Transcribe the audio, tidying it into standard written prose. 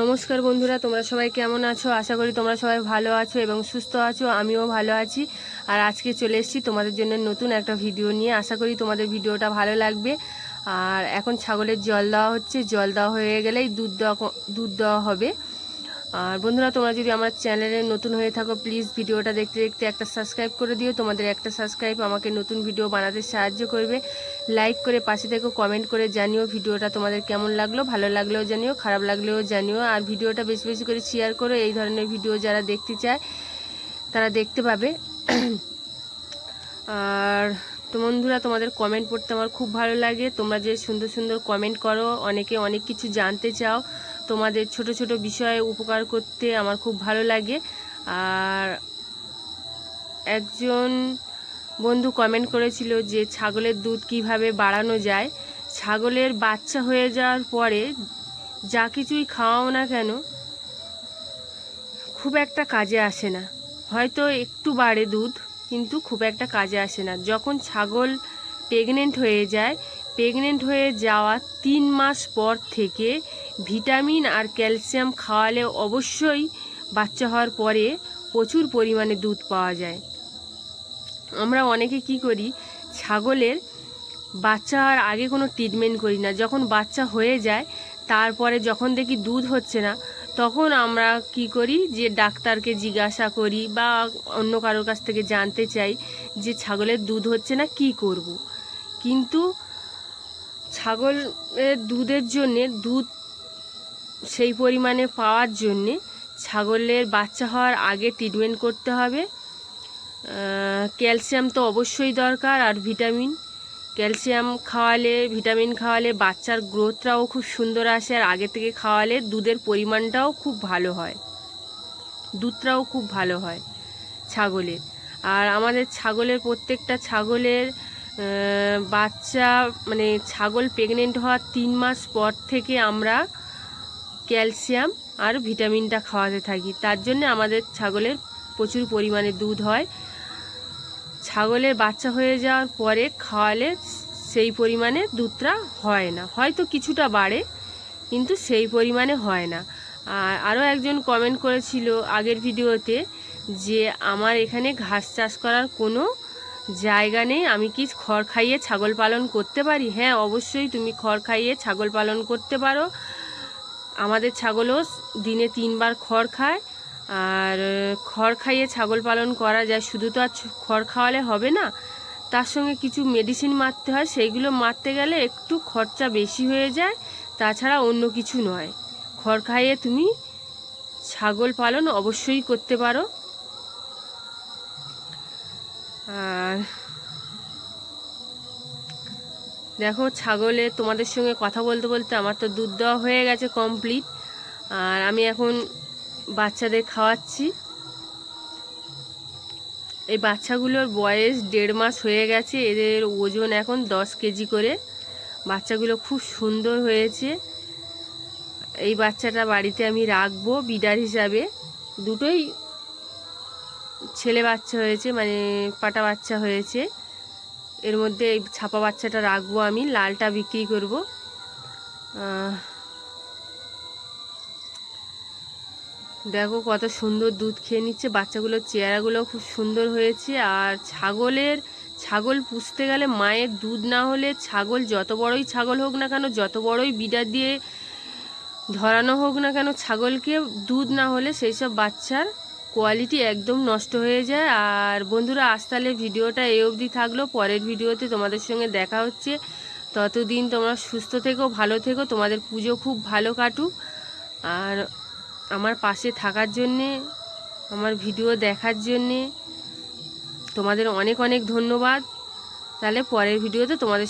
নমস্কার বন্ধুরা, তোমরা সবাই কেমন আছো? আশা করি তোমরা সবাই ভালো আছো এবং সুস্থ আছো। আমিও ভালো আছি। আর আজকে চলে এসেছি তোমাদের জন্য নতুন একটা ভিডিও নিয়ে। আশা করি তোমাদের ভিডিওটা ভালো লাগবে। আর এখন ছাগলের জল দেওয়া হচ্ছে। জল দেওয়া হয়ে গেলেই দুধ দেওয়া হবে। আর বন্ধুরা, তোমরা যদি আমার চ্যানেলে নতুন হয়ে থাকো, প্লিজ ভিডিওটা দেখতে দেখতে একটা সাবস্ক্রাইব করে দিও। তোমাদের একটা সাবস্ক্রাইব আমাকে নতুন ভিডিও বানাতে সাহায্য করবে। লাইক করে পাশে থেকে কমেন্ট করে জানিও ভিডিওটা তোমাদের কেমন লাগলো। ভালো লাগলেও জানিও, খারাপ লাগলেও জানিও। আর ভিডিওটা বেশি বেশি করে শেয়ার করো। এই ধরনের ভিডিও যারা দেখতে চায় তারা দেখতে পাবে। আর তো বন্ধুরা, তোমাদের কমেন্ট পড়তে আমার খুব ভালো লাগে। তোমরা যে সুন্দর সুন্দর কমেন্ট করো, অনেকে অনেক কিছু জানতে চাও। তোমাদের ছোট ছোট বিষয়ে উপকার করতে আমার খুব ভালো লাগে। আর একজন বন্ধু কমেন্ট করেছিল যে ছাগলের দুধ কিভাবে বাড়ানো যায়। ছাগলের বাচ্চা হয়ে যাওয়ার পরে যা কিছুই খাওয়াও না কেন খুব একটা কাজে আসে না। হয়তো একটু বাড়ে দুধ, কিন্তু খুব একটা কাজে আসে না। যখন ছাগল প্রেগনেন্ট হয়ে যায়, প্রেগনেন্ট হয়ে যাওয়া 3 মাস পর থেকে ভিটামিন আর ক্যালসিয়াম খাওয়ালে অবশ্যই বাচ্চা হওয়ার পরে প্রচুর পরিমাণে দুধ পাওয়া যায়। আমরা অনেকে কি করি, ছাগলের বাচ্চা হওয়ার আগে কোনো ট্রিটমেন্ট করি না। যখন বাচ্চা হয়ে যায় তারপরে যখন দেখি দুধ হচ্ছে না, তখন আমরা কি করি যে ডাক্তারকে জিজ্ঞাসা করি বা অন্য কারোর কাছ থেকে জানতে চাই যে ছাগলের দুধ হচ্ছে না, কি করব। কিন্তু ছাগলের দুধের জন্যে, দুধ সেই পরিমাণে পাওয়ার জন্যে ছাগলের বাচ্চা হওয়ার আগে ট্রিটমেন্ট করতে হবে। ক্যালসিয়াম তো অবশ্যই দরকার, আর ভিটামিন। ক্যালসিয়াম খাওয়ালে, ভিটামিন খাওয়ালে বাচ্চার গ্রোথটাও খুব সুন্দর আসে। আর আগে থেকে খাওয়ালে দুধের পরিমাণটাও খুব ভালো হয়, দুধটাও খুব ভালো হয় ছাগলের। আর আমাদের ছাগলের, প্রত্যেকটা ছাগলের বাচ্চা মানে ছাগল প্রেগনেন্ট হওয়ার 3 মাস পর থেকে আমরা ক্যালসিয়াম আর ভিটামিনটা খাওয়াতে থাকি। তার জন্য আমাদের ছাগলের প্রচুর পরিমাণে দুধ হয়। ছাগলের বাচ্চা হয়ে যাওয়ার পরে খাওয়ালে সেই পরিমাণে দুধটা হয় না। হয়তো কিছুটা বাড়ে, কিন্তু সেই পরিমাণে হয় না। আর আরও একজন কমেন্ট করেছিল আগের ভিডিওতে যে আমার এখানে ঘাস চাষ করার কোনো জায়গা নেই, আমি কি খড় খাইয়ে ছাগল পালন করতে পারি? হ্যাঁ, অবশ্যই তুমি খড় খাইয়ে ছাগল পালন করতে পারো। আমাদের ছাগলও দিনে 3 বার খড় খায়। আর খড় খাইয়ে ছাগল পালন করা যায়। শুধু তো আর খড় খাওয়ালে হবে না, তার সঙ্গে কিছু মেডিসিন মারতে হয়। সেইগুলো মারতে গেলে একটু খরচা বেশি হয়ে যায়, তাছাড়া অন্য কিছু নয়। খড় খাইয়ে তুমি ছাগল পালন অবশ্যই করতে পারো। আর দেখো, ছাগলে তোমাদের সঙ্গে কথা বলতে বলতে আমার তো দুধ দেওয়া হয়ে গেছে কমপ্লিট। আর আমি এখন বাচ্চাদের খাওয়াচ্ছি। এই বাচ্চাগুলোর বয়স 1.5 মাস হয়ে গেছে। এদের ওজন এখন 10 কেজি করে। বাচ্চাগুলো খুব সুন্দর হয়েছে। এই বাচ্চাটা বাড়িতে আমি রাখবো বিডার হিসাবে। দুটোই ছেলে বাচ্চা হয়েছে, মানে পাটা বাচ্চা হয়েছে। এর মধ্যে এই ছাপা বাচ্চাটা রাখবো আমি, লালটা বিক্রি করব। দেখো কত সুন্দর দুধ খেয়ে নিচ্ছে। বাচ্চাগুলোর চেহারাগুলো খুব সুন্দর হয়েছে। আর ছাগল পুষতে গেলে মায়ের দুধ না হলে ছাগল, যত বড়ই ছাগল হোক না কেন, যত বড়ই বিডার দিয়ে ধরানো হোক না কেন, ছাগলকে দুধ না হলে সেই সব বাচ্চার কোয়ালিটি একদম নষ্ট হয়ে যায়। আর বন্ধুরা, আজ তাহলে ভিডিওটা এই অবধি থাকলো। পরের ভিডিওতে তোমাদের সঙ্গে দেখা হচ্ছে। ততদিন তোমরা সুস্থ থেকো, ভালো থেকো। তোমাদের পুজো খুব ভালো কাটুক। আর আমার পাশে থাকার জন্যে, আমার ভিডিও দেখার জন্যে তোমাদের অনেক অনেক ধন্যবাদ। তাহলে পরের ভিডিওতে তোমাদের